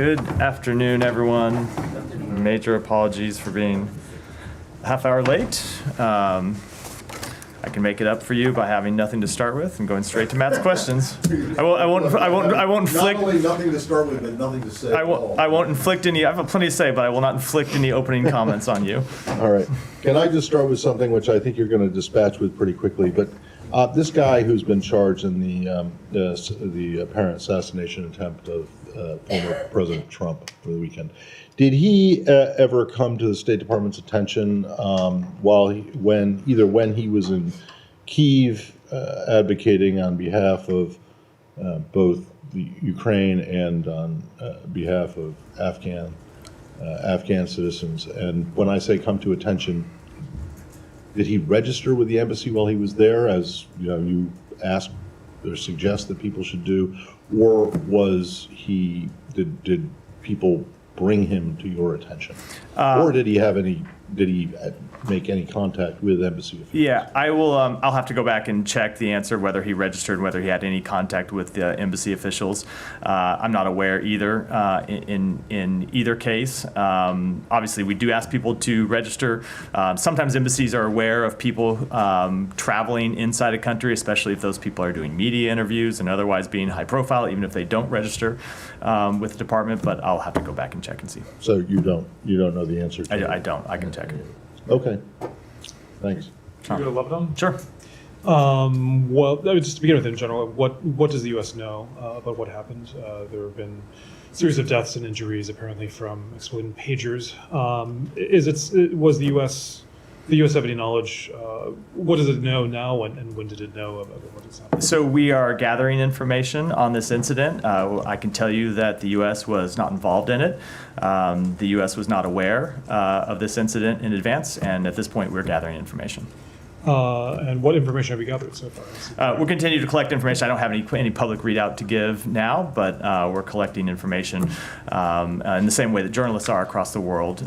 Good afternoon, everyone. Major apologies for being a half hour late. I can make it up for you by having nothing to start with and going straight to Matt's questions. I won't inflict. Not only nothing to start with, but nothing to say. I won't inflict any. I have plenty to say, but I will not inflict any opening comments on you. All right. Can I just start with something which I think you're going to dispatch with pretty quickly? But this guy who's been charged in the apparent assassination attempt of former President Trump over the weekend, did he ever come to the State Department's attention when he was in Kyiv advocating on behalf of both the Ukraine and on behalf of Afghan citizens? And when I say come to attention, did he register with the embassy while he was there, as you ask or suggest that people should do, or did people bring him to your attention, or did he make any contact with embassy officials? Yeah, I will. I'll have to go back and check the answer whether he registered, whether he had any contact with the embassy officials. I'm not aware either in either case. Obviously, we do ask people to register. Sometimes embassies are aware of people traveling inside a country, especially if those people are doing media interviews and otherwise being high profile, even if they don't register with the department. But I'll have to go back and check and see. So you don't know the answer to I don't. I can check. Okay. Thanks. Can you go to Lebanon? Sure. Well, just to begin with, in general, what does the U.S. know about what happened? There have been a series of deaths and injuries, apparently from exploding pagers. Was the U.S. have any knowledge? What does it know now, and when did it know about what has happened? So we are gathering information on this incident. I can tell you that the U.S. was not involved in it. The U.S. was not aware of this incident in advance, and at this point, we're gathering information. And what information have you gathered so far? We'll continue to collect information. I don't have any public readout to give now, but we're collecting information in the same way that journalists are across the world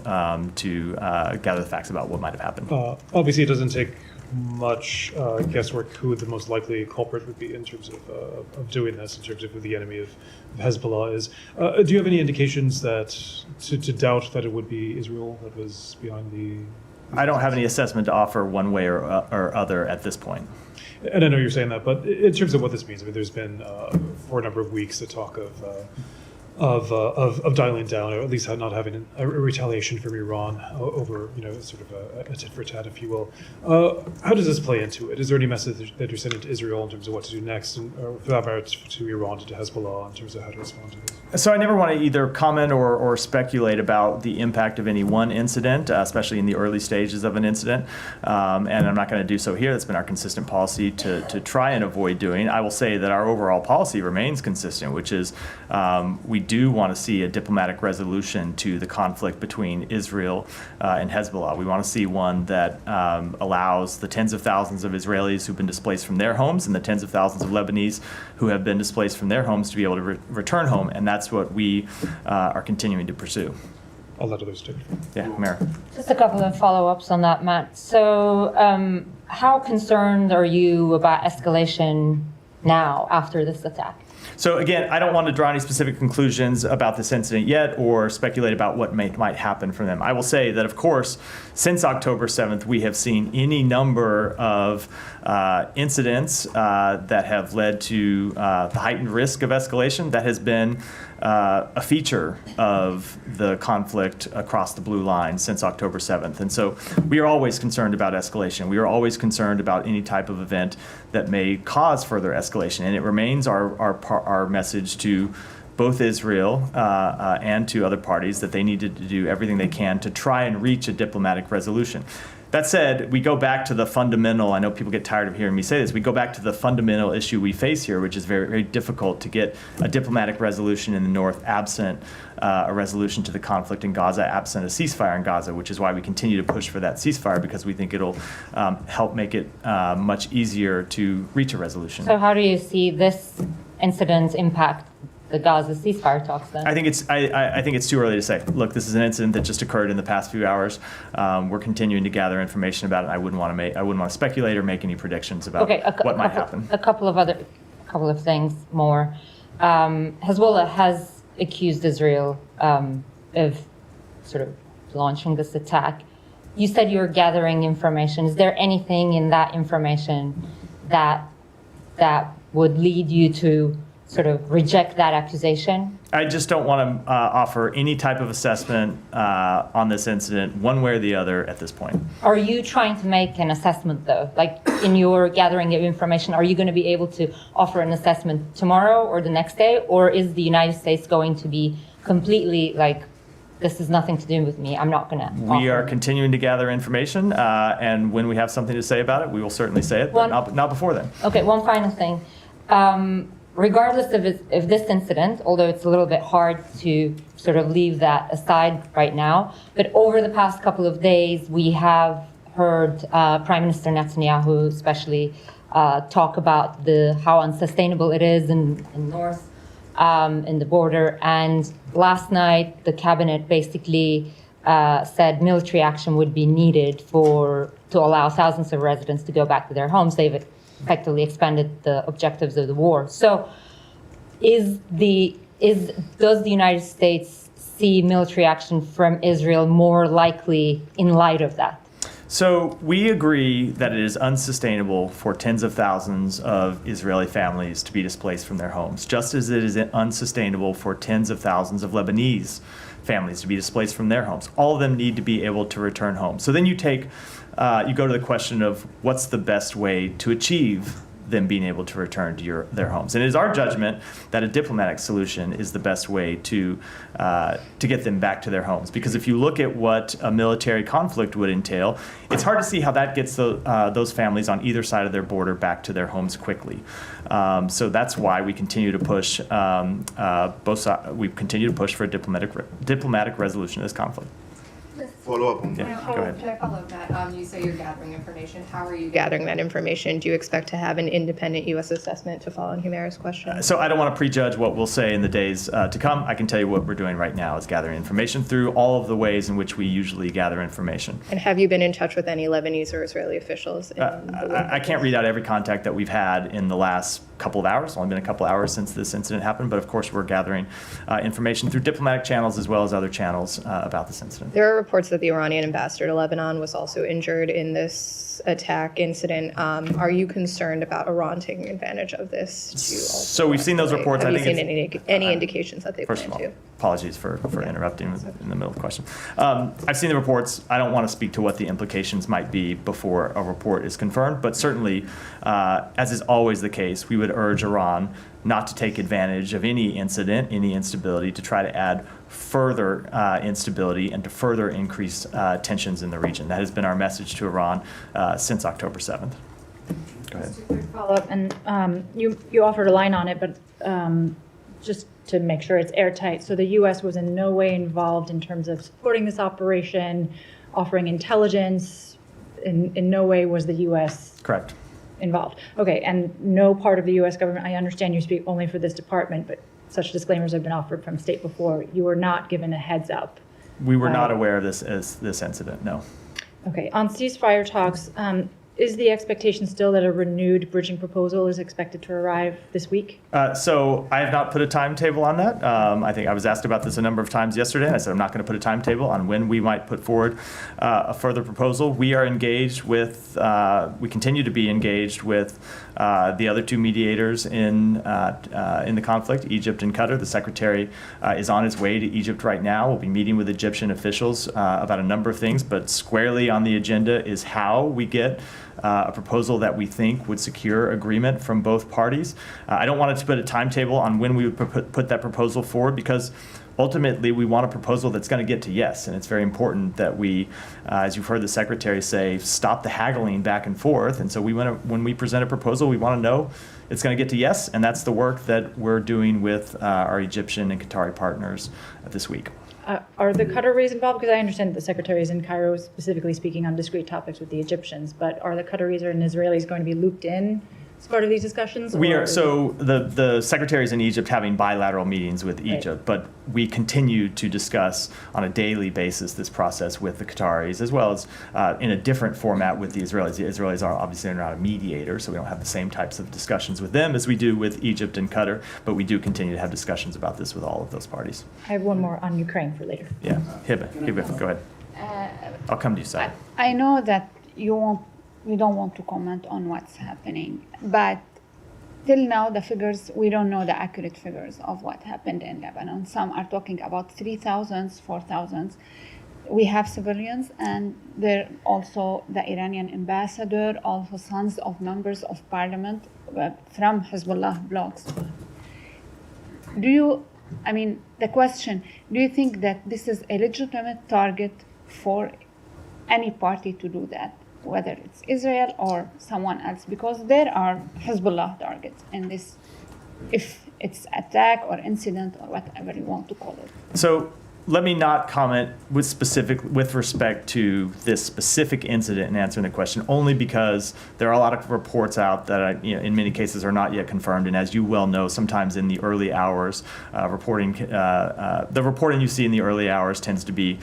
to gather the facts about what might have happened. Obviously, it doesn't take much guesswork who the most likely culprit would be in terms of doing this, in terms of who the enemy of Hezbollah is. Do you have any indications that to doubt that it would be Israel that was behind the... I don't have any assessment to offer one way or other at this point. And I know you're saying that, but in terms of what this means, I mean, there's been for a number of weeks the talk of dialing down, or at least not having a retaliation from Iran over, sort of a tit for tat, if you will. How does this play into it? Is there any message that you're sending to Israel in terms of what to do next, or for that matter to Iran, to Hezbollah, in terms of how to respond to this? So I never want to either comment or speculate about the impact of any one incident, especially in the early stages of an incident. And I'm not going to do so here. That's been our consistent policy to try and avoid doing. I will say that our overall policy remains consistent, which is we do want to see a diplomatic resolution to the conflict between Israel and Hezbollah. We want to see one that allows the tens of thousands of Israelis who've been displaced from their homes and the tens of thousands of Lebanese who have been displaced from their homes to be able to return home. And that's what we are continuing to pursue. I'll let others take it. Yeah, Mara. Just a couple of follow-ups on that, Matt. So how concerned are you about escalation now after this attack? So again, I don't want to draw any specific conclusions about this incident yet or speculate about what might happen from them. I will say that, of course, since October 7th, we have seen any number of incidents that have led to the heightened risk of escalation. That has been a feature of the conflict across the blue line since October 7th. And so we are always concerned about escalation. We are always concerned about any type of event that may cause further escalation. And it remains our message to both Israel and to other parties that they needed to do everything they can to try and reach a diplomatic resolution. That said, we go back to the fundamental, I know people get tired of hearing me say this, we go back to the fundamental issue we face here, which is very, very difficult to get a diplomatic resolution in the North absent a resolution to the conflict in Gaza, absent a ceasefire in Gaza, which is why we continue to push for that ceasefire, because we think it'll help make it much easier to reach a resolution. So how do you see this incident impact the Gaza ceasefire talks then? I think it's too early to say. Look, this is an incident that just occurred in the past few hours. We're continuing to gather information about it. I wouldn't want to speculate or make any predictions about what might happen. A couple of things more. Hezbollah has accused Israel of sort of launching this attack. You said you were gathering information. Is there anything in that information that would lead you to sort of reject that accusation? I just don't want to offer any type of assessment on this incident, one way or the other, at this point. Are you trying to make an assessment, though? Like, in your gathering of information, are you going to be able to offer an assessment tomorrow or the next day? Or is the United States going to be completely like, this has nothing to do with me, I'm not going to offer? We are continuing to gather information, and when we have something to say about it, we will certainly say it, but not before then. Okay, one final thing. Regardless of this incident, although it's a little bit hard to sort of leave that aside right now, but over the past couple of days, we have heard Prime Minister Netanyahu especially talk about how unsustainable it is in north, in the border. And last night, the cabinet basically said military action would be needed to allow thousands of residents to go back to their homes. They've effectively expanded the objectives of the war. So does the United States see military action from Israel more likely in light of that? So we agree that it is unsustainable for tens of thousands of Israeli families to be displaced from their homes, just as it is unsustainable for tens of thousands of Lebanese families to be displaced from their homes. All of them need to be able to return home. So then you go to the question of what's the best way to achieve them being able to return to their homes. And it is our judgment that a diplomatic solution is the best way to get them back to their homes. Because if you look at what a military conflict would entail, it's hard to see how that gets those families on either side of their border back to their homes quickly. So that's why we continue to push both sides. We continue to push for a diplomatic resolution of this conflict. Follow up on that. Yeah, go ahead. Can I follow up that? You say you're gathering information. How are you gathering that information? Do you expect to have an independent U.S. assessment to follow on Humera's question? So I don't want to prejudge what we'll say in the days to come. I can tell you what we're doing right now is gathering information through all of the ways in which we usually gather information. And have you been in touch with any Lebanese or Israeli officials? I can't read out every contact that we've had in the last couple of hours. It's only been a couple of hours since this incident happened, but of course we're gathering information through diplomatic channels as well as other channels about this incident. There are reports that the Iranian ambassador to Lebanon was also injured in this attack incident. Are you concerned about Iran taking advantage of this to also So we've seen those escalate? reports. Have I you think seen any indications that they First plan of all, to? apologies for interrupting in the middle of the question. I've seen the reports. I don't want to speak to what the implications might be before a report is confirmed, but certainly, as is always the case, we would urge Iran not to take advantage of any incident, any instability, to try to add further instability and to further increase tensions in the region. That has been our message to Iran since October 7th. Go ahead. Just a quick follow-up, and you offered a line on it, but just to make sure it's airtight. So the U.S. was in no way involved in terms of supporting this operation, offering intelligence. In no way was the U.S. Correct. involved. Okay, and no part of the U.S. government, I understand you speak only for this department, but such disclaimers have been offered from state before. You were not given a heads up. We were not aware of this incident, no. Okay, on ceasefire talks, is the expectation still that a renewed bridging proposal is expected to arrive this week? So I have not put a timetable on that. I think I was asked about this a number of times yesterday, and I said I'm not going to put a timetable on when we might put forward a further proposal. We are engaged with, we continue to be engaged with the other two mediators in the conflict, Egypt and Qatar. The secretary is on his way to Egypt right now. We'll be meeting with Egyptian officials about a number of things, but squarely on the agenda is how we get a proposal that we think would secure agreement from both parties. I don't want to put a timetable on when we would put that proposal forward, because ultimately we want a proposal that's going to get to yes, and it's very important that we, as you've heard the secretary say, stop the haggling back and forth. And so when we present a proposal, we want to know it's going to get to yes, and that's the work that we're doing with our Egyptian and Qatari partners this week. Are the Qataris involved? Because I understand that the secretary is in Cairo specifically speaking on discrete topics with the Egyptians, but are the Qataris and Israelis going to be looped in as part of these discussions? We or- are, so the secretaries in Egypt having bilateral meetings with Egypt, but we continue to discuss on a daily basis this process with the Qataris, as well as in a different format with the Israelis. The Israelis are obviously not a mediator, so we don't have the same types of discussions with them as we do with Egypt and Qatar, but we do continue to have discussions about this with all of those parties. I have one more on Ukraine for later. Yeah, Hiba, go ahead. I'll come to you, Saad. I know that you don't want to comment on what's happening, but till now the figures, we don't know the accurate figures of what happened in Lebanon. Some are talking about 3,000, 4,000. We have civilians, and there also the Iranian ambassador, also sons of members of parliament from Hezbollah blocs. The question, do you think that this is a legitimate target for any party to do that, whether it's Israel or someone else? Because there are Hezbollah targets in this, if it's attack or incident or whatever you want to call it. So let me not comment with respect to this specific incident in answering the question, only because there are a lot of reports out that in many cases are not yet confirmed. And as you well know, sometimes in the early hours, the reporting you see in the early hours tends to be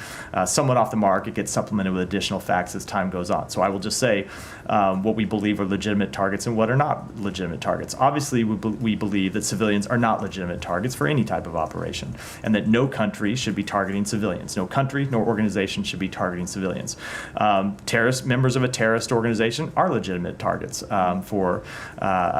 somewhat off the mark. It gets supplemented with additional facts as time goes on. So I will just say what we believe are legitimate targets and what are not legitimate targets. Obviously, we believe that civilians are not legitimate targets for any type of operation, and that no country should be targeting civilians. No country nor organization should be targeting civilians. Members of a terrorist organization are legitimate targets for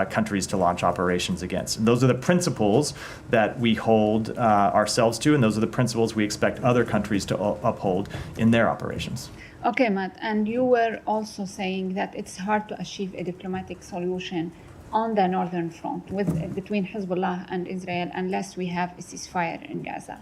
countries to launch operations against. And those are the principles that we hold ourselves to, and those are the principles we expect other countries to uphold in their operations. Okay, Matt, and you were also saying that it's hard to achieve a diplomatic solution on the northern front between Hezbollah and Israel unless we have a ceasefire in Gaza.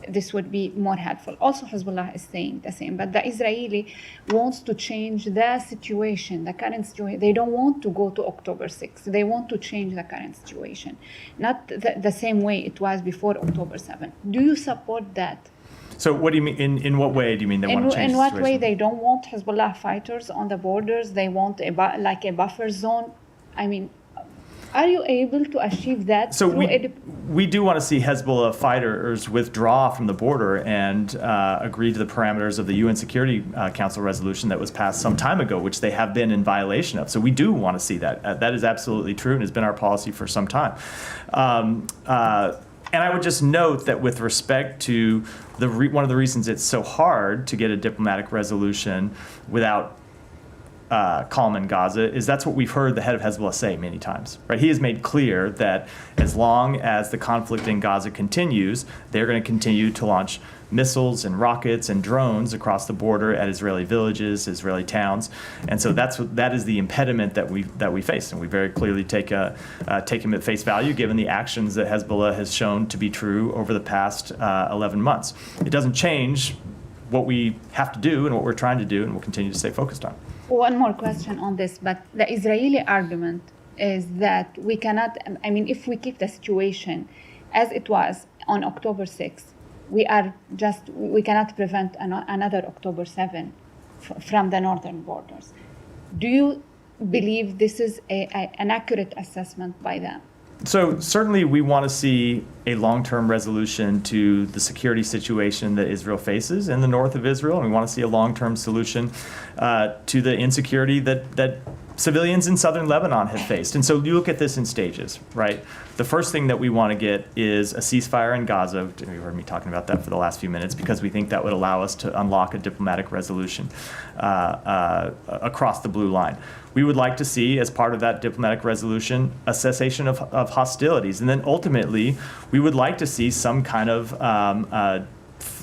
This would be more helpful. Also, Hezbollah is saying the same, but the Israeli wants to change the situation, the current situation. They don't want to go to October 6th. They want to change the current situation, not the same way it was before October 7th. Do you support that? So what do you mean? In what way do you mean they want to change In the what situation? way they don't want Hezbollah fighters on the borders? They want a buffer zone. Are you able to achieve that? So we do want to see Hezbollah fighters withdraw from the border and agree to the parameters of the UN Security Council resolution that was passed some time ago, which they have been in violation of. So we do want to see that. That is absolutely true and has been our policy for some time. And I would just note that with respect to one of the reasons it's so hard to get a diplomatic resolution without calm in Gaza is that's what we've heard the head of Hezbollah say many times, right? He has made clear that as long as the conflict in Gaza continues, they're going to continue to launch missiles and rockets and drones across the border at Israeli villages, Israeli towns, and so that is the impediment that we face, and we very clearly take him at face value given the actions that Hezbollah has shown to be true over the past 11 months. It doesn't change what we have to do and what we're trying to do, and we'll continue to stay focused on. One more question on this, but the Israeli argument is that we cannot, if we keep the situation as it was on October 6th, we cannot prevent another October 7 from the northern borders. Do you believe this is an accurate assessment by them? So certainly we want to see a long-term resolution to the security situation that Israel faces in the north of Israel, and we want to see a long-term solution to the insecurity that civilians in southern Lebanon have faced. And so you look at this in stages, right? The first thing that we want to get is a ceasefire in Gaza. You heard me talking about that for the last few minutes because we think that would allow us to unlock a diplomatic resolution across the blue line. We would like to see, as part of that diplomatic resolution, a cessation of hostilities. And then ultimately, we would like to see some kind of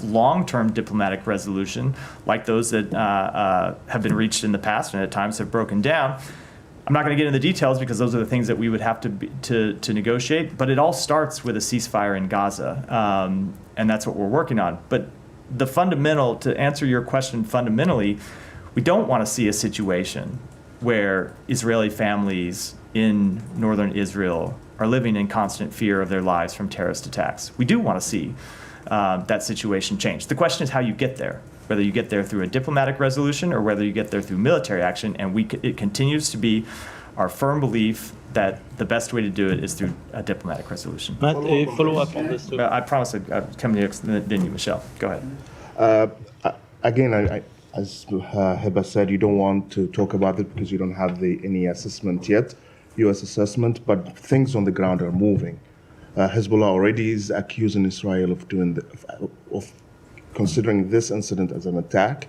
long-term diplomatic resolution like those that have been reached in the past and at times have broken down. I'm not going to get into the details because those are the things that we would have to negotiate, but it all starts with a ceasefire in Gaza, and that's what we're working on. But to answer your question fundamentally, we don't want to see a situation where Israeli families in northern Israel are living in constant fear of their lives from terrorist attacks. We do want to see that situation change. The question is how you get there, whether you get there through a diplomatic resolution or whether you get there through military action, and it continues to be our firm belief that the best way to do it is through a diplomatic resolution. Matt, a follow-up on this too. I promise I'd come to you, then you, Michelle. Go ahead. Again, as Heba said, you don't want to talk about it because you don't have any assessment yet, U.S. assessment, but things on the ground are moving. Hezbollah already is accusing Israel of of considering this incident as an attack.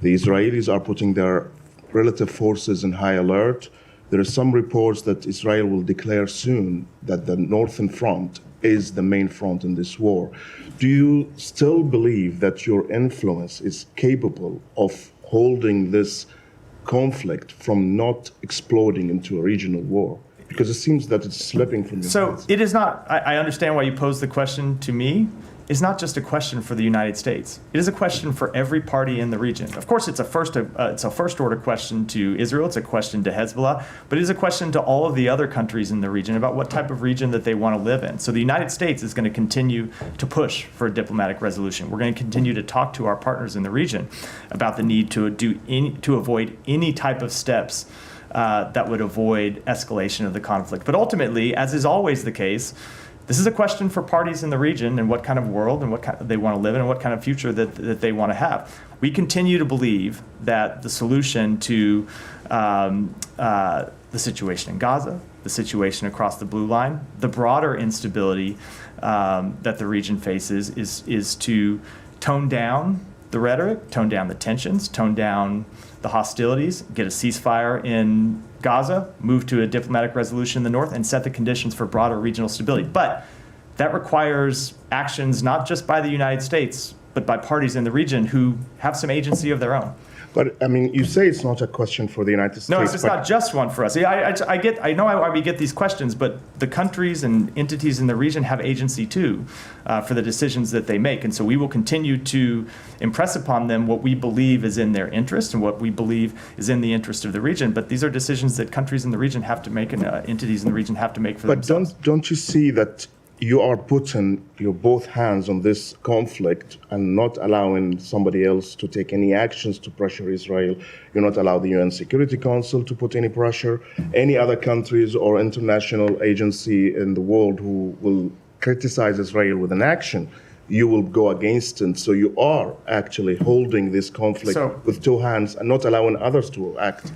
The Israelis are putting their relative forces in high alert. There are some reports that Israel will declare soon that the Northern Front is the main front in this war. Do you still believe that your influence is capable of holding this conflict from not exploding into a regional war? Because it seems that it's slipping from your So hands. it is not, I understand why you posed the question to me. It's not just a question for the United States. It is a question for every party in the region. Of course, it's a first order question to Israel. It's a question to Hezbollah, but it is a question to all of the other countries in the region about what type of region that they want to live in. So the United States is going to continue to push for a diplomatic resolution. We're going to continue to talk to our partners in the region about the need to avoid any type of steps that would avoid escalation of the conflict. But ultimately, as is always the case, this is a question for parties in the region and what kind of world and what kind they want to live in and what kind of future that they want to have. We continue to believe that the solution to the situation in Gaza, the situation across the blue line, the broader instability that the region faces is to tone down the rhetoric, tone down the tensions, tone down the hostilities, get a ceasefire in Gaza, move to a diplomatic resolution in the north, and set the conditions for broader regional stability. But that requires actions not just by the United States, but by parties in the region who have some agency of their own. But I mean, you say it's not a question for the United States. No, it's but not just one for us. I know why we get these questions, but the countries and entities in the region have agency too for the decisions that they make. And so we will continue to impress upon them what we believe is in their interest and what we believe is in the interest of the region. But these are decisions that countries in the region have to make and entities in the region have to make for themselves. But don't you see that you are putting your both hands on this conflict and not allowing somebody else to take any actions to pressure Israel? You're not allowing the UN Security Council to put any pressure, any other countries or international agency in the world who will criticize Israel with an action. You will go against it. So you are actually holding this conflict with two hands and not allowing others to act.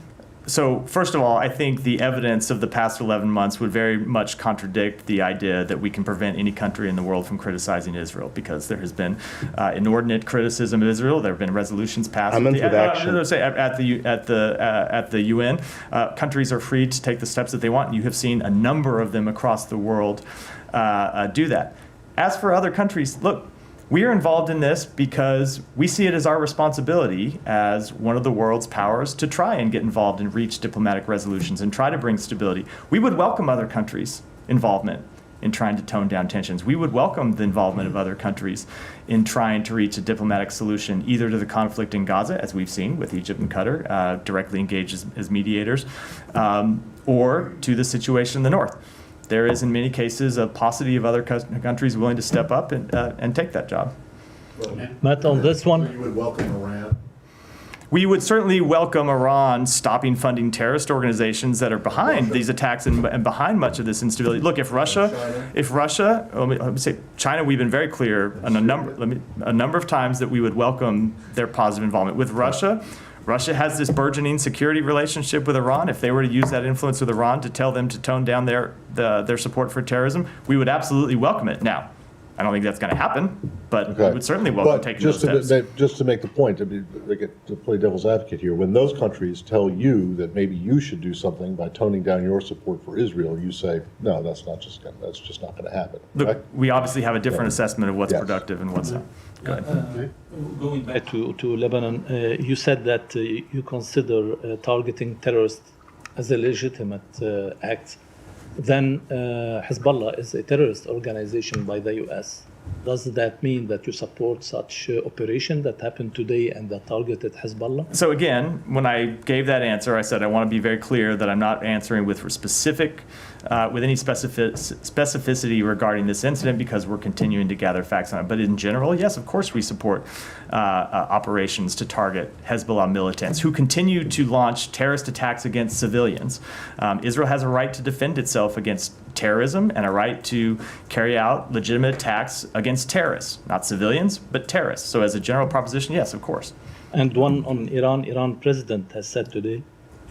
So first of all, I think the evidence of the past 11 months would very much contradict the idea that we can prevent any country in the world from criticizing Israel, because there has been inordinate criticism of Israel. There have been resolutions passed at the UN. Countries are free to take the steps that they want, and you have seen a number of them across the world do that. As for other countries, look, we are involved in this because we see it as our responsibility as one of the world's powers to try and get involved and reach diplomatic resolutions and try to bring stability. We would welcome other countries' involvement in trying to tone down tensions. We would welcome the involvement of other countries in trying to reach a diplomatic solution, either to the conflict in Gaza, as we've seen with Egypt and Qatar, directly engaged as mediators, or to the situation in the north. There is, in many cases, a paucity of other countries willing to step up and take that job. Matt, on this one, You would welcome Iran. We would certainly welcome Iran stopping funding terrorist organizations that are behind these attacks and behind much of this instability. Look, if Russia, let me say China, we've been very clear on a number of times that we would welcome their positive involvement. With Russia has this burgeoning security relationship with Iran. If they were to use that influence with Iran to tell them to tone down their support for terrorism, we would absolutely welcome it. Now, I don't think that's going to happen, but we would certainly welcome taking those steps. Just to make the point, I mean, to play devil's advocate here, when those countries tell you that maybe you should do something by toning down your support for Israel, you say, no, that's just not going to happen. Look, right? we obviously have a different assessment of what's productive and what's not. Go ahead. going back to Lebanon, you said that you consider targeting terrorists as a legitimate act. Then Hezbollah is a terrorist organization by the U.S. Does that mean that you support such operation that happened today and that targeted Hezbollah? So again, when I gave that answer, I said I want to be very clear that I'm not answering with any specificity regarding this incident because we're continuing to gather facts on it. But in general, yes, of course we support operations to target Hezbollah militants who continue to launch terrorist attacks against civilians. Israel has a right to defend itself against terrorism and a right to carry out legitimate attacks against terrorists, not civilians, but terrorists. So as a general proposition, yes, of course. And one on Iran. Iran president has said today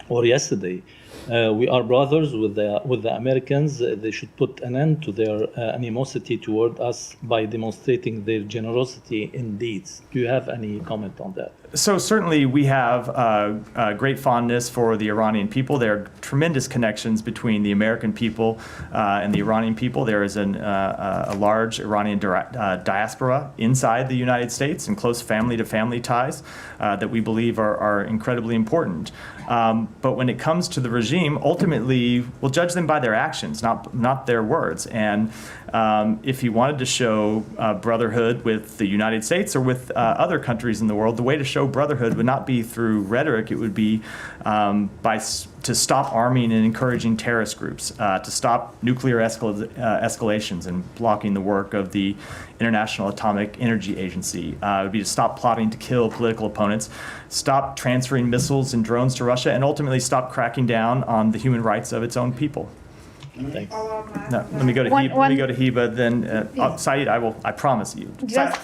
or yesterday, we are brothers with the Americans. They should put an end to their animosity toward us by demonstrating their generosity in deeds. Do you have any comment on that? So certainly we have great fondness for the Iranian people. There are tremendous connections between the American people and the Iranian people. There is a large Iranian diaspora inside the United States and close family-to-family ties that we believe are incredibly important. But when it comes to the regime, ultimately we'll judge them by their actions, not their words. And if he wanted to show brotherhood with the United States or with other countries in the world, the way to show brotherhood would not be through rhetoric. It would be to stop arming and encouraging terrorist groups, to stop nuclear escalations and blocking the work of the International Atomic Energy Agency. It would be to stop plotting to kill political opponents, stop transferring missiles and drones to Russia, and ultimately stop cracking down on the human rights of its own people. Thanks. No, let me go to Heba. Let me go to Heba. Then Saeed, I promise you.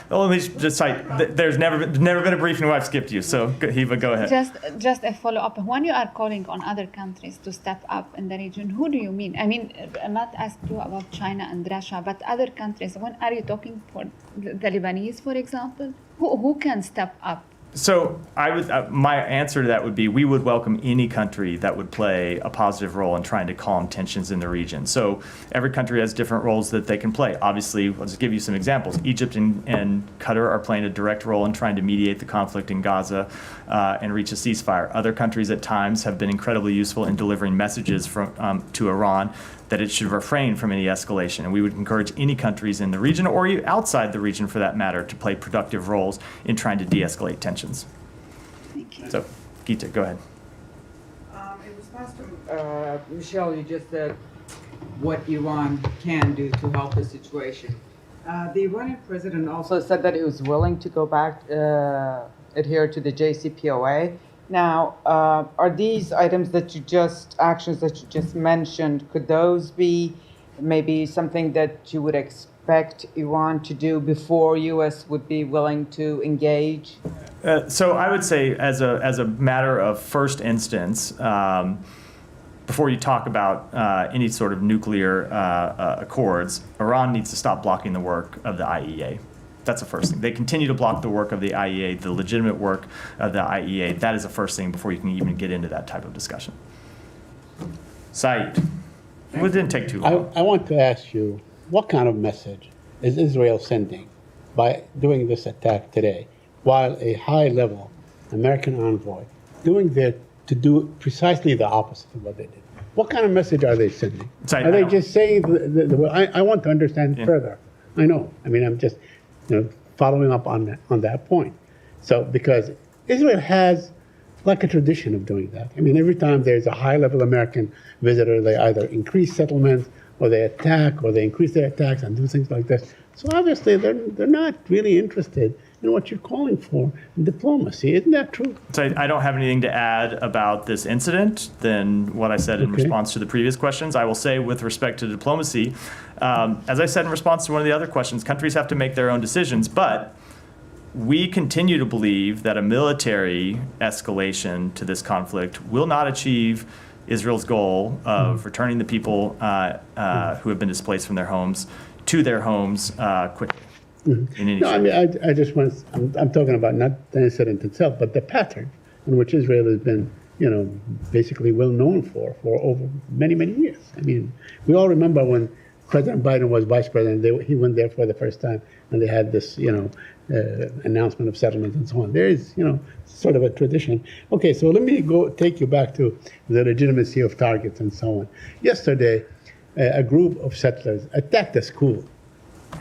Let me just Saeed. There's never been a briefing where I've skipped you. So Heba, go ahead. Just a follow up. When you are calling on other countries to step up in the region, who do you mean? I mean, I'm not asking you about China and Russia, but other countries. When are you talking for the Lebanese, for example? Who can step up? So my answer to that would be we would welcome any country that would play a positive role in trying to calm tensions in the region. So every country has different roles that they can play. Obviously, I'll just give you some examples. Egypt and Qatar are playing a direct role in trying to mediate the conflict in Gaza and reach a ceasefire. Other countries at times have been incredibly useful in delivering messages to Iran that it should refrain from any escalation. And we would encourage any countries in the region or outside the region for that matter to play productive roles in trying to de-escalate tensions. Thank you. So, Geeta, go ahead. In response to Michelle, you just said what Iran can do to help the situation. The Iranian president also said that he was willing to go back, adhere to the JCPOA. Now, are these items actions that you just mentioned, could those be maybe something that you would expect Iran to do before U.S. would be willing to engage? So I would say as a matter of first instance, before you talk about any sort of nuclear accords, Iran needs to stop blocking the work of the IEA. That's the first thing. They continue to block the work of the IEA, the legitimate work of the IEA. That is the first thing before you can even get into that type of discussion. Saeed, well, it didn't take too long. I want to ask you, what kind of message is Israel sending by doing this attack today, while a high-level American envoy to do precisely the opposite of what they did? What kind of message are they sending? Are they just saying, I want to understand further. I know. I mean, I'm just following up on that point. So, because Israel has like a tradition of doing that. I mean, every time there's a high-level American visitor, they either increase settlements, or they attack, or they increase their attacks and do things like this. So obviously, they're not really interested in what you're calling for in diplomacy. Isn't that true? So I don't have anything to add about this incident than what I said in response to the previous questions. I will say with respect to diplomacy, as I said in response to one of the other questions, countries have to make their own decisions, but we continue to believe that a military escalation to this conflict will not achieve Israel's goal of returning the people who have been displaced from their homes to their homes quickly. I mean, I just want. I'm talking about not the incident itself, but the pattern in which Israel has been, basically well known for over many years. I mean, we all remember when President Biden was vice president. He went there for the first time, and they had this, announcement of settlements and so on. There is, sort of a tradition. Okay, so let me take you back to the legitimacy of targets and so on. Yesterday, a group of settlers attacked a school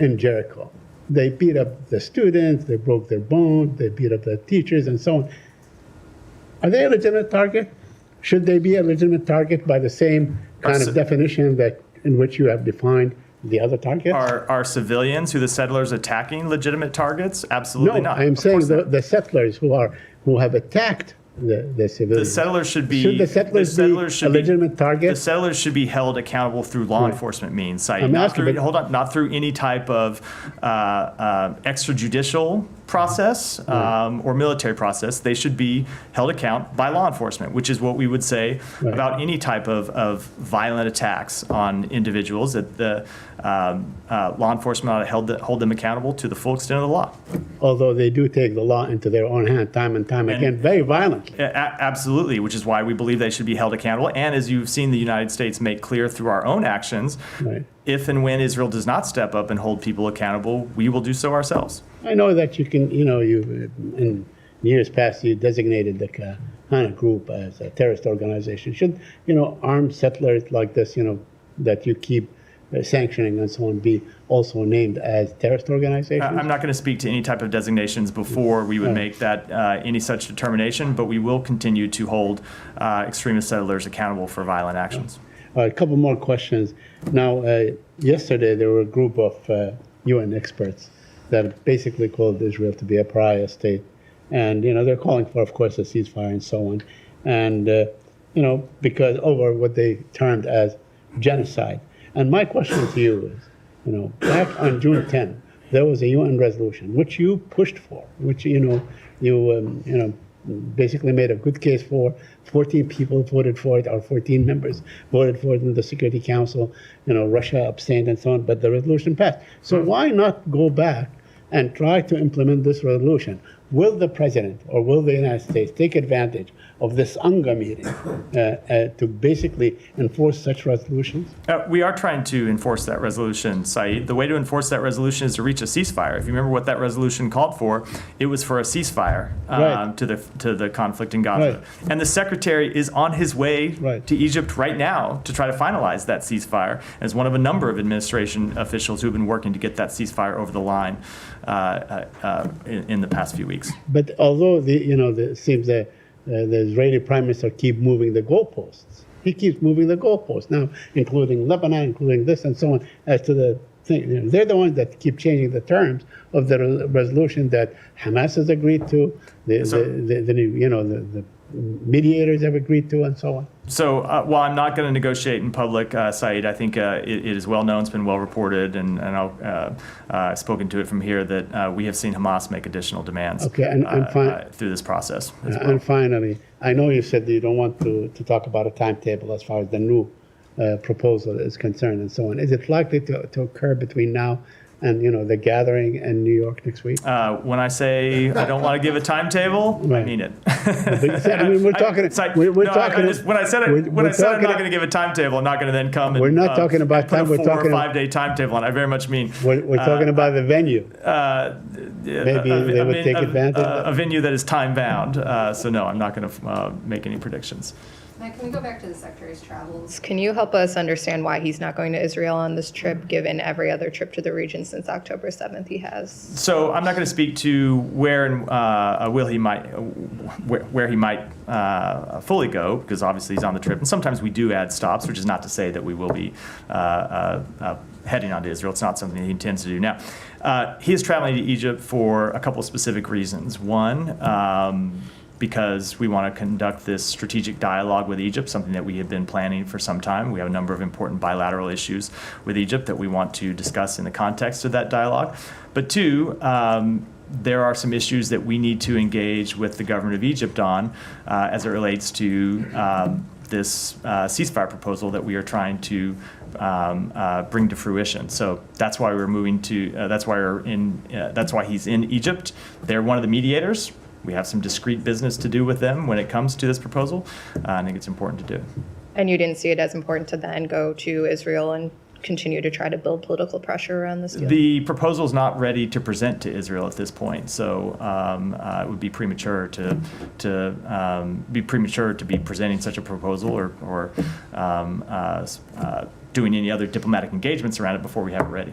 in Jericho. they beat up the students, they broke their bones, they beat up the teachers, and so on. Are they a legitimate target? Should they be a legitimate target by the same kind of definition that in which you have defined the other targets? Are civilians who the settlers attacking legitimate targets? Absolutely No, not. I'm Of saying course not. the settlers who have attacked the civilians. The settlers should be. Should the settlers be a legitimate target? The settlers should be held accountable through law enforcement means, Saeed. I'm Not asking, through, but- hold on, not through any type of extrajudicial process or military process. They should be held account by law enforcement, which is what we would say about any type of violent attacks on individuals. That the law enforcement ought to hold them accountable to the full extent of the law. Although they do take the law into their own hand time and time again, very violently. Absolutely, which is why we believe they should be held accountable. And as you've seen the United States make clear through our own actions, if and when Israel does not step up and hold people accountable, we will do so ourselves. I know that you can, you in years past, you designated the Kahana group as a terrorist organization. Should, armed settlers like this, that you keep sanctioning and so on, be also named as terrorist organizations? I'm not going to speak to any type of designations before we would make that any such determination, but we will continue to hold extremist settlers accountable for violent actions. A couple more questions. Now, yesterday there were a group of UN experts that basically called Israel to be a pariah state. And, they're calling for, of course, a ceasefire and so on. And, because over what they termed as genocide. And my question to you is, back on June 10, there was a UN resolution which you pushed for, which you basically made a good case for. 14 people voted for it, or 14 members voted for it in the Security Council. Russia abstained and so on, but the resolution passed. So why not go back and try to implement this resolution? Will the president or will the United States take advantage of this UNGA meeting to basically enforce such resolutions? We are trying to enforce that resolution, Saeed. The way to enforce that resolution is to reach a ceasefire. If you remember what that resolution called for, it was for a ceasefire to the conflict in Gaza. Right. And the secretary is on his way to Egypt right now to try to finalize that ceasefire as one of a number of administration officials who have been working to get that ceasefire over the line in the past few weeks. But although it seems that the Israeli prime minister keep moving the goalposts, he keeps moving the goalposts now, including Lebanon, including this and so on. As to the thing, they're the ones that keep changing the terms of the resolution that Hamas has agreed to, the mediators have agreed to, and so on. So while I'm not going to negotiate in public, Saeed, I think it is well known, it's been well reported, and I've spoken to it from here that we have seen Hamas make additional demands through this process as well. And finally, I know you said that you don't want to talk about a timetable as far as the new proposal is concerned and so on. Is it likely to occur between now and the gathering in New York next week? When I say I don't want to give a timetable, I mean it. I mean, we're talking. When I said I'm not going to give a timetable, I'm not going to then come. We're not talking about put time. We're a 4 talking or 5 day timetable, and I very much mean. We're talking about the venue. Maybe they would take advantage. A venue that is time bound. So no, I'm not going to make any predictions. Matt, can we go back to the Secretary's travels? Can you help us understand why he's not going to Israel on this trip, given every other trip to the region since October 7th he has? So I'm not going to speak to where he might fully go, because obviously he's on the trip. And sometimes we do add stops, which is not to say that we will be heading on to Israel. It's not something he intends to do. Now, he is traveling to Egypt for a couple of specific reasons. One, because we want to conduct this strategic dialogue with Egypt, something that we have been planning for some time. We have a number of important bilateral issues with Egypt that we want to discuss in the context of that dialogue. But two, there are some issues that we need to engage with the government of Egypt on as it relates to this ceasefire proposal that we are trying to bring to fruition. So that's why we're moving to. That's why he's in Egypt. They're one of the mediators. We have some discrete business to do with them when it comes to this proposal. I think it's important to do. And you didn't see it as important to then go to Israel and continue to try to build political pressure around this deal? The proposal is not ready to present to Israel at this point, so it would be premature to be presenting such a proposal or doing any other diplomatic engagements around it before we have it ready.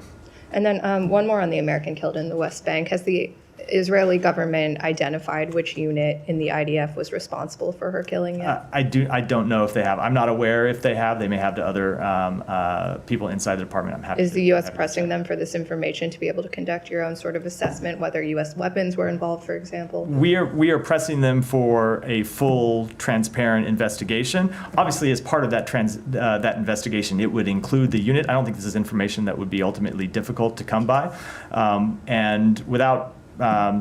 And then one more on the American killed in the West Bank. Has the Israeli government identified which unit in the IDF was responsible for her killing yet? I don't know if they have. I'm not aware if they have. They may have to other people inside the department. I'm happy. Is the U.S. pressing them for this information to be able to conduct your own sort of assessment, whether U.S. weapons were involved, for example? We are pressing them for a full, transparent investigation. Obviously, as part of that investigation, it would include the unit. I don't think this is information that would be ultimately difficult to come by, and without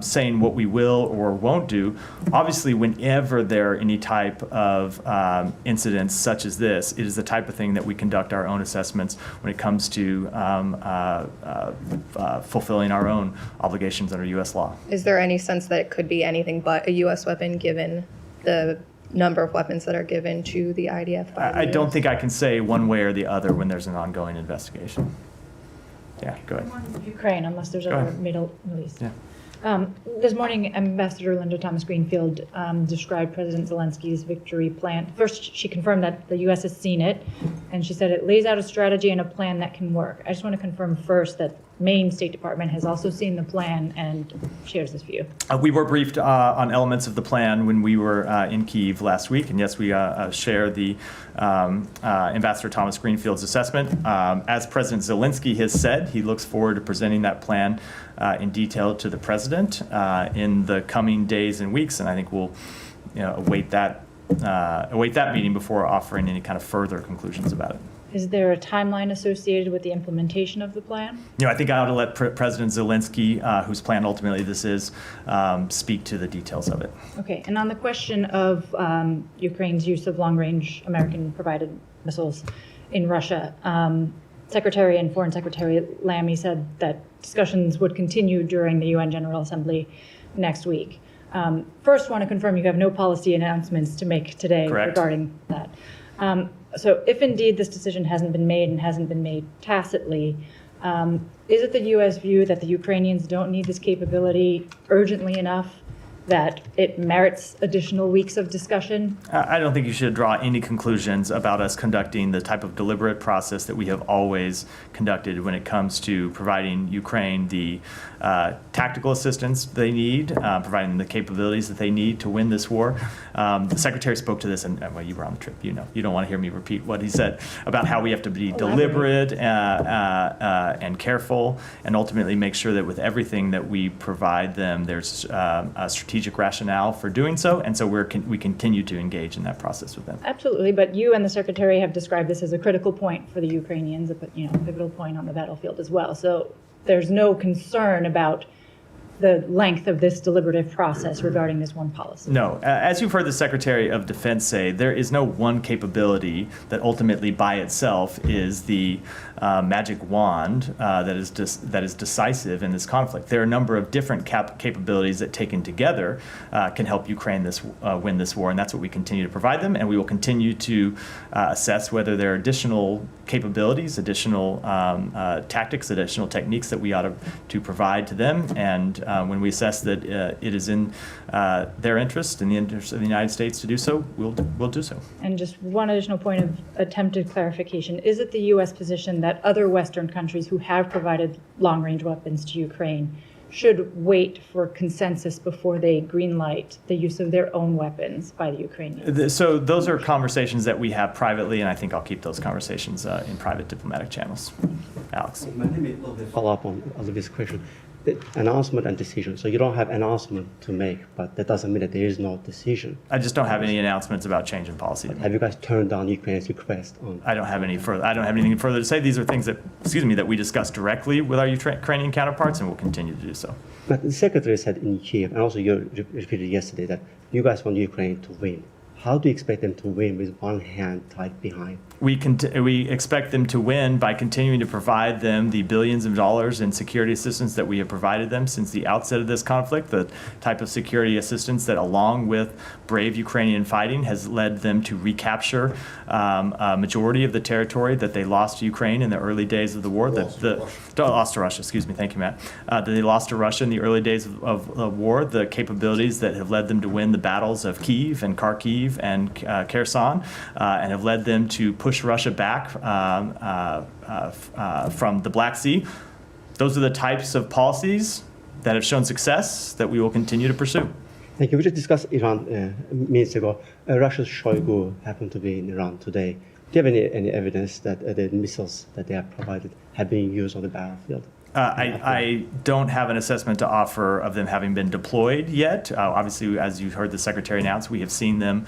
saying what we will or won't do. Obviously, whenever there are any type of incidents such as this, it is the type of thing that we conduct our own assessments when it comes to fulfilling our own obligations under U.S. law. Is there any sense that it could be anything but a U.S. weapon given the number of weapons that are given to the IDF? I don't think I can say one way or the other when there's an ongoing investigation. Yeah, go ahead. Ukraine, unless there's Go other ahead. Middle East. Yeah. This morning, Ambassador Linda Thomas-Greenfield described President Zelensky's victory plan. First, she confirmed that the U.S. has seen it, and she said it lays out a strategy and a plan that can work. I just want to confirm first that Maine State Department has also seen the plan and shares this view. We were briefed on elements of the plan when we were in Kyiv last week, and yes, we share the Ambassador Thomas Greenfield's assessment. As President Zelensky has said, he looks forward to presenting that plan in detail to the president in the coming days and weeks, and I think we'll await that meeting before offering any kind of further conclusions about it. Is there a timeline associated with the implementation of the plan? I think I ought to let President Zelensky, whose plan ultimately this is, speak to the details of it. Okay, and on the question of Ukraine's use of long-range American-provided missiles in Russia, Secretary and Foreign Secretary Lamy said that discussions would continue during the UN General Assembly next week. First, want to confirm you have no policy announcements to make today. Correct. Regarding that. So if indeed this decision hasn't been made and hasn't been made tacitly, is it the U.S. view that the Ukrainians don't need this capability urgently enough that it merits additional weeks of discussion? I don't think you should draw any conclusions about us conducting the type of deliberate process that we have always conducted when it comes to providing Ukraine the tactical assistance they need, providing them the capabilities that they need to win this war. The Secretary spoke to this, and well, you were on the trip, you don't want to hear me repeat what he said about how we have to be deliberate and careful, and ultimately make sure that with everything that we provide them, there's a strategic rationale for doing so, and so we continue to engage in that process with them. Absolutely, but you and the Secretary have described this as a critical point for the Ukrainians, a pivotal point on the battlefield as well. So there's no concern about the length of this deliberative process regarding this one policy. No. As you've heard the Secretary of Defense say, there is no one capability that ultimately by itself is the magic wand that is decisive in this conflict. There are a number of different capabilities that taken together can help Ukraine win this war, and that's what we continue to provide them, and we will continue to assess whether there are additional capabilities, additional tactics, additional techniques that we ought to provide to them, and when we assess that it is in their interest, in the interest of the United States to do so, we'll do so. And just one additional point of attempted clarification. Is it the U.S. position that other Western countries who have provided long-range weapons to Ukraine should wait for consensus before they greenlight the use of their own weapons by the Ukrainians? So those are conversations that we have privately, and I think I'll keep those conversations in private diplomatic channels. Alex. Let me follow up on this question. The announcement and decision. So you don't have announcement to make, but that doesn't mean that there is no decision. I just don't have any announcements about change in policy. Have you guys turned down Ukraine's request on? I don't have anything further to say. These are things that we discuss directly with our Ukrainian counterparts, and we'll continue to do so. But the Secretary said in Kyiv, and also you repeated yesterday, that you guys want Ukraine to win. How do you expect them to win with one hand tied behind? We expect them to win by continuing to provide them the billions of dollars in security assistance that we have provided them since the outset of this conflict, the type of security assistance that, along with brave Ukrainian fighting, has led them to recapture a majority of the territory that they lost to Ukraine in the early days of the war. Lost to Russia, excuse me, thank you, Matt. That they lost to Russia in the early days of the war, the capabilities that have led them to win the battles of Kyiv and Kharkiv and Kherson, and have led them to push Russia back from the Black Sea those are the types of policies that have shown success that we will continue to pursue. Thank you. We just discussed Iran minutes ago. Russia's Shoigu happened to be in Iran today. Do you have any evidence that the missiles that they have provided have been used on the battlefield? I don't have an assessment to offer of them having been deployed yet. Obviously, as you heard the Secretary announce, we have seen them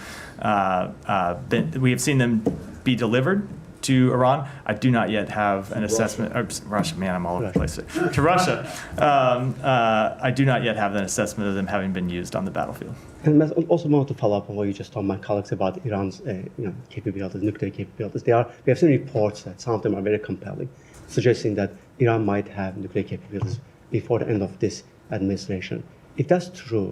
be delivered to Iran. I do not yet have an assessment. Russia, man, I'm all over the place. To Russia, I do not yet have an assessment of them having been used on the battlefield. And I also want to follow up on what you just told my colleagues about Iran's capabilities, nuclear capabilities. We have seen reports that some of them are very compelling, suggesting that Iran might have nuclear capabilities before the end of this administration. If that's true,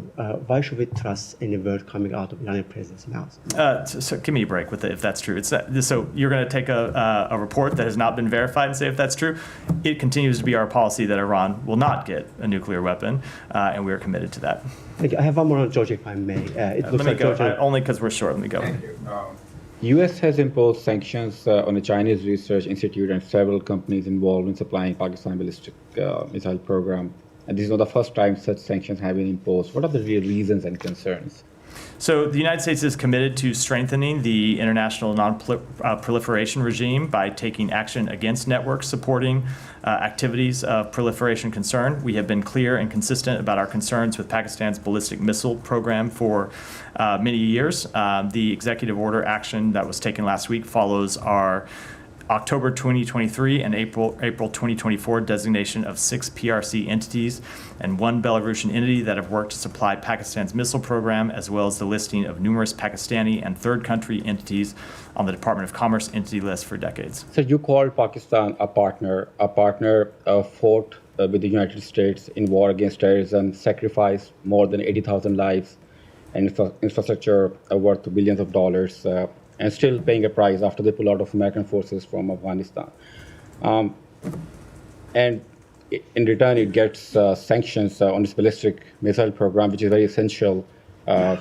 why should we trust any word coming out of Iranian president's mouth? So give me a break with it if that's true. It's not, so you're going to take a report that has not been verified and say if that's true. It continues to be our policy that Iran will not get a nuclear weapon, and we are committed to that. Thank you. I have one more on Georgia, if I may. Let me go. Only because we're short. Let me go. Thank you. U.S. has imposed sanctions on the Chinese Research Institute and several companies involved in supplying Pakistan ballistic missile program. And this is not the first time such sanctions have been imposed. What are the real reasons and concerns? So the United States is committed to strengthening the international non-proliferation regime by taking action against networks supporting activities of proliferation concern. We have been clear and consistent about our concerns with Pakistan's ballistic missile program for many years. The executive order action that was taken last week follows our October 2023 and April 2024 designation of 6 PRC entities and 1 Belarusian entity that have worked to supply Pakistan's missile program, as well as the listing of numerous Pakistani and third country entities on the Department of Commerce entity list for decades. So you called Pakistan a partner fought with the United States in war against terrorism, sacrificed more than 80,000 lives and infrastructure worth billions of dollars, and still paying a price after they pull out of American forces from Afghanistan. And in return, it gets sanctions on its ballistic missile program, which is very essential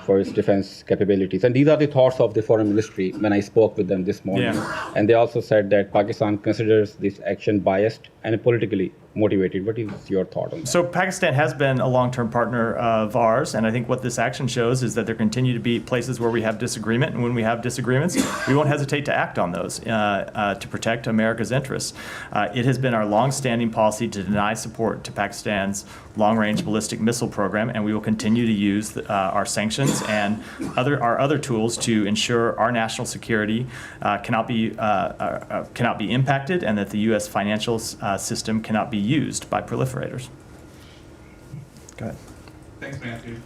for its defense capabilities. And these are the thoughts of the foreign ministry when I spoke with them this morning. Yeah. And they also said that Pakistan considers this action biased and politically motivated. What is your thought on that? So Pakistan has been a long-term partner of ours, and I think what this action shows is that there continue to be places where we have disagreement, and when we have disagreements, we won't hesitate to act on those to protect America's interests. It has been our long-standing policy to deny support to Pakistan's long-range ballistic missile program, and we will continue to use our sanctions and our other tools to ensure our national security cannot be impacted, and that the U.S. financial system cannot be used by proliferators. Go ahead. Thanks, Matthew.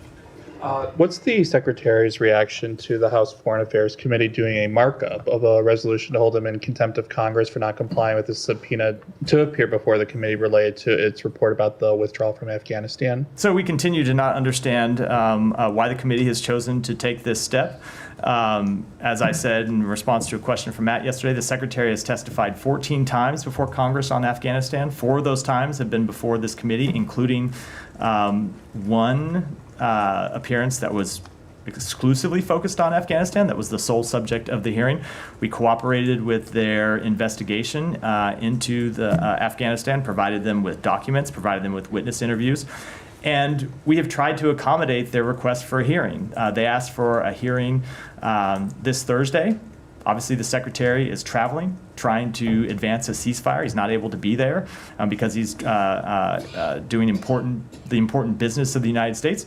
What's the Secretary's reaction to the House Foreign Affairs Committee doing a markup of a resolution to hold him in contempt of Congress for not complying with the subpoena to appear before the committee related to its report about the withdrawal from Afghanistan? So we continue to not understand why the committee has chosen to take this step. As I said in response to a question from Matt yesterday, the Secretary has testified 14 times before Congress on Afghanistan. 4 of those times have been before this committee, including one appearance that was exclusively focused on Afghanistan. That was the sole subject of the hearing. We cooperated with their investigation into Afghanistan, provided them with documents, provided them with witness interviews. And we have tried to accommodate their request for a hearing. They asked for a hearing this Thursday. Obviously, the Secretary is traveling, trying to advance a ceasefire. He's not able to be there because he's doing the important business of the United States.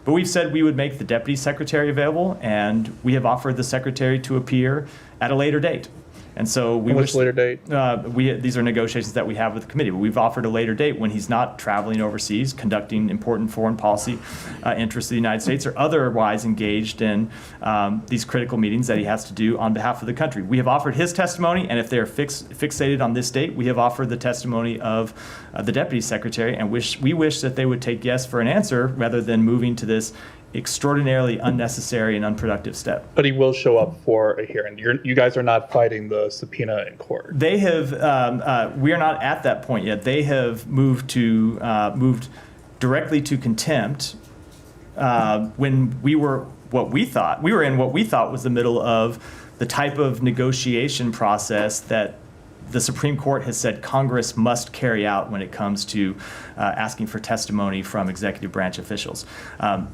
But we've said we would make the Deputy Secretary available, and we have offered the Secretary to appear at a later date. And so we wish later date? These are negotiations that we have with the committee, but we've offered a later date when he's not traveling overseas, conducting important foreign policy interests of the United States, or otherwise engaged in these critical meetings that he has to do on behalf of the country. We have offered his testimony, and if they're fixated on this date, we have offered the testimony of the Deputy Secretary, and we wish that they would take yes for an answer rather than moving to this extraordinarily unnecessary and unproductive step. But he will show up for a hearing. You guys are not fighting the subpoena in court. They have. We are not at that point yet. They have moved directly to contempt when we were in what we thought was the middle of the type of negotiation process that the Supreme Court has said Congress must carry out when it comes to asking for testimony from executive branch officials.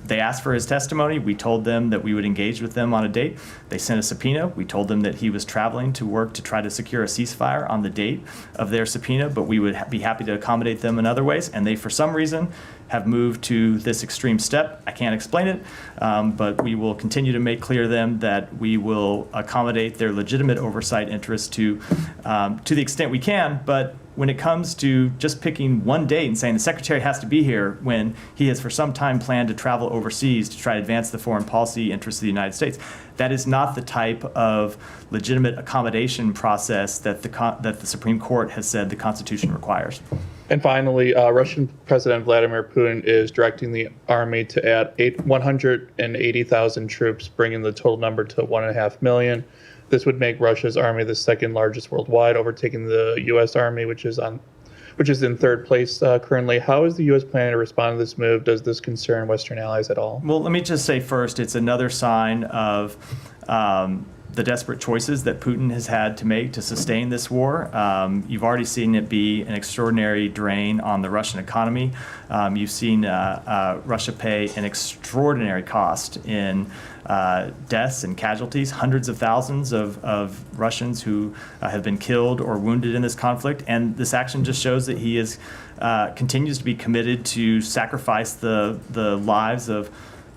They asked for his testimony. We told them that we would engage with them on a date. They sent a subpoena. We told them that he was traveling to work to try to secure a ceasefire on the date of their subpoena, but we would be happy to accommodate them in other ways. And they, for some reason, have moved to this extreme step. I can't explain it, but we will continue to make clear to them that we will accommodate their legitimate oversight interests to the extent we can. But when it comes to just picking one date and saying the secretary has to be here when he has for some time planned to travel overseas to try to advance the foreign policy interests of the United States, that is not the type of legitimate accommodation process that the Supreme Court has said the Constitution requires. And finally, Russian President Vladimir Putin is directing the army to add 180,000 troops, bringing the total number to 1.5 million. This would make Russia's army the second largest worldwide, overtaking the U.S. Army, which is in third place currently. How is the U.S. planning to respond to this move? Does this concern Western allies at all? Well, let me just say first, it's another sign of the desperate choices that Putin has had to make to sustain this war. You've already seen it be an extraordinary drain on the Russian economy. You've seen Russia pay an extraordinary cost in deaths and casualties, hundreds of thousands of Russians who have been killed or wounded in this conflict. And this action just shows that he is continues to be committed to sacrifice the lives of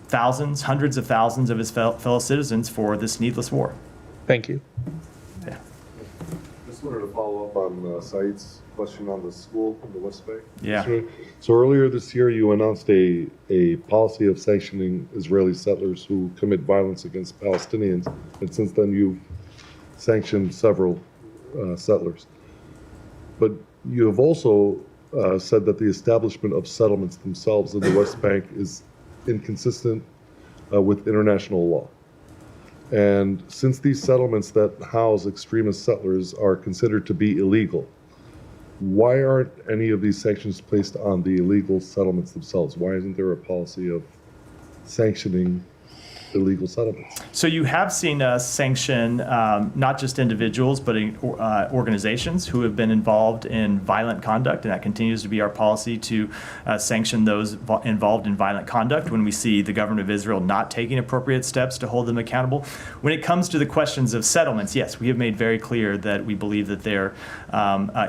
thousands, hundreds of thousands of his fellow citizens for this needless war. Thank you. Yeah. Just wanted to follow up on Saeed's question on the school in the West Bank. Yeah. So earlier this year, you announced a policy of sanctioning Israeli settlers who commit violence against Palestinians, and since then you've sanctioned several settlers. But you have also said that the establishment of settlements themselves in the West Bank is inconsistent with international law. And since these settlements that house extremist settlers are considered to be illegal, why aren't any of these sanctions placed on the illegal settlements themselves? Why isn't there a policy of sanctioning illegal settlements? So you have seen us sanction not just individuals, but organizations who have been involved in violent conduct, and that continues to be our policy to sanction those involved in violent conduct when we see the government of Israel not taking appropriate steps to hold them accountable. When it comes to the questions of settlements, yes, we have made very clear that we believe that they're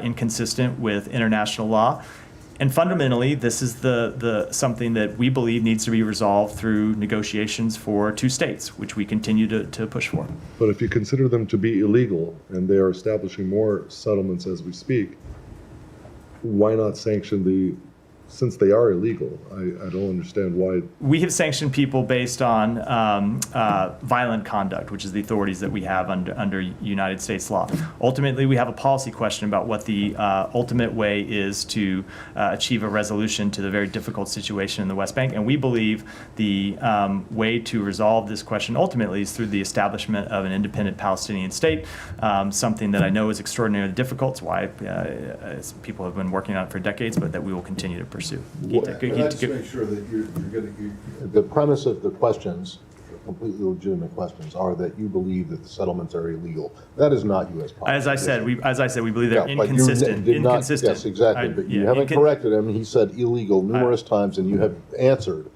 inconsistent with international law. And fundamentally, this is the something that we believe needs to be resolved through negotiations for two states, which we continue to push for. But if you consider them to be illegal and they are establishing more settlements as we speak, why not sanction since they are illegal? I don't understand why. We have sanctioned people based on violent conduct, which is the authorities that we have under United States law. Ultimately, we have a policy question about what the ultimate way is to achieve a resolution to the very difficult situation in the West Bank. And we believe the way to resolve this question ultimately is through the establishment of an independent Palestinian state, something that I know is extraordinarily difficult. It's why people have been working on it for decades, but that we will continue to pursue. Can I just make sure that you're getting the premise of the questions, completely legitimate questions, are that you believe that the settlements are illegal. That is not U.S. policy. As I said, we believe they're inconsistent. Inconsistent. Yes, exactly. But you haven't corrected him. He said illegal numerous times, and you have answered,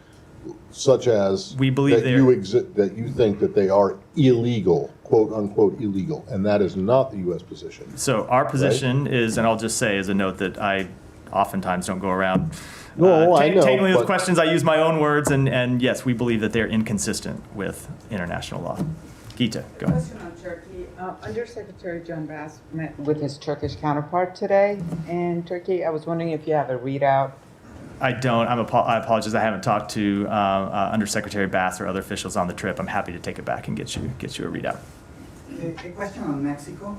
such as we believe that you think that they are illegal, quote unquote illegal, and that is not the U.S. position. So our position is, and I'll just say as a note that I oftentimes don't go around taking those questions. I use my own words, and yes, we believe that they're inconsistent with international law. Gita, go ahead. Question on Turkey. Undersecretary John Bass met with his Turkish counterpart today in Turkey. I was wondering if you have a readout. I don't. I apologize. I haven't talked to Undersecretary Bass or other officials on the trip. I'm happy to take it back and get you a readout. A question on Mexico.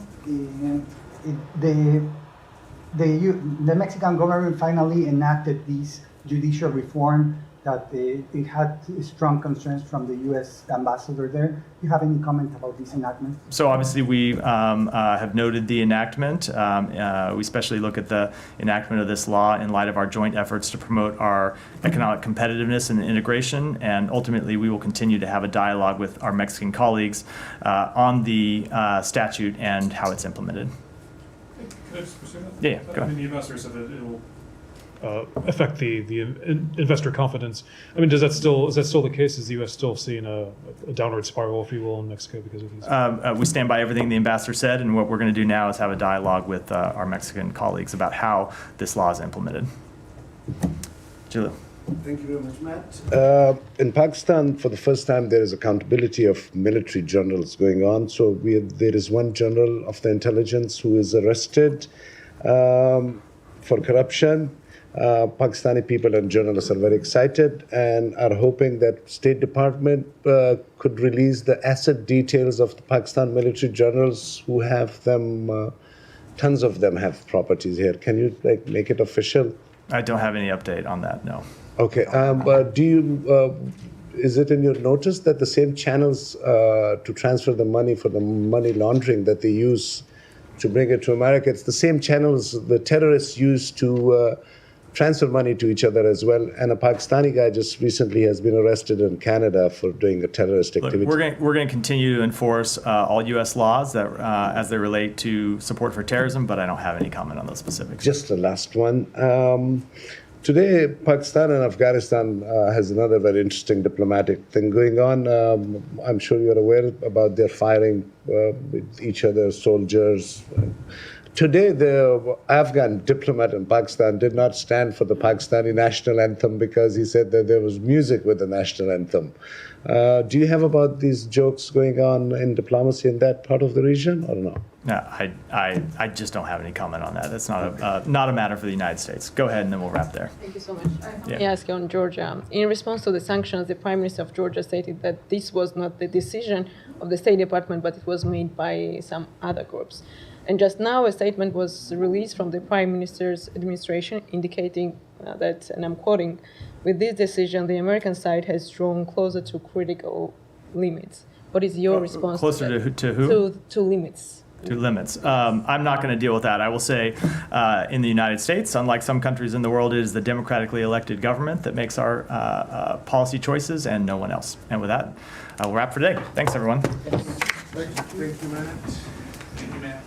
The Mexican government finally enacted this judicial reform that it had strong concerns from the U.S. ambassador there. Do you have any comment about this enactment? So obviously we have noted the enactment. We especially look at the enactment of this law in light of our joint efforts to promote our economic competitiveness and integration. And ultimately we will continue to have a dialogue with our Mexican colleagues on the statute and how it's implemented. Could I just pursue that? Yeah, go I mean, ahead. the ambassador said that it will affect the investor confidence. I mean, is that still the case? Is the U.S. still seeing a downward spiral, if you will, in Mexico because of these? We stand by everything the ambassador said, and what we're going to do now is have a dialogue with our Mexican colleagues about how this law is implemented. Julio. Thank you very much, Matt. In Pakistan, for the first time, there is accountability of military generals going on. So there is one general of the intelligence who is arrested for corruption. Pakistani people and journalists are very excited and are hoping that State Department could release the asset details of the Pakistan military generals who have them. Tons of them have properties here. Can you make it official? I don't have any update on that. No. Okay. But is it in your notice that the same channels to transfer the money for the money laundering that they use to bring it to America, it's the same channels the terrorists use to transfer money to each other as well. And a Pakistani guy just recently has been arrested in Canada for doing a terrorist activity. Look, we're going to continue to enforce all U.S. laws that as they relate to support for terrorism, but I don't have any comment on those specifics. Just the last one. Today, Pakistan and Afghanistan has another very interesting diplomatic thing going on. I'm sure you're aware about their firing with each other's soldiers. Today, the Afghan diplomat in Pakistan did not stand for the Pakistani national anthem because he said that there was music with the national anthem. Do you have about these jokes going on in diplomacy in that part of the region or no? No, I just don't have any comment on that. That's not a matter for the United States. Go ahead, and then we'll wrap there. Thank you so much. Let me ask you on Georgia. In response to the sanctions, the Prime Minister of Georgia stated that this was not the decision of the State Department, but it was made by some other groups. And just now, a statement was released from the Prime Minister's administration indicating that, and I'm quoting, "With this decision, the American side has drawn closer to critical limits." What is your response closer to that? to who? To limits. To limits. I'm not going to deal with that. I will say in the United States, unlike some countries in the world, it is the democratically elected government that makes our policy choices and no one else. And with that, I will wrap for today. Thanks, everyone. Thank you, Matt. Thank you, Matt.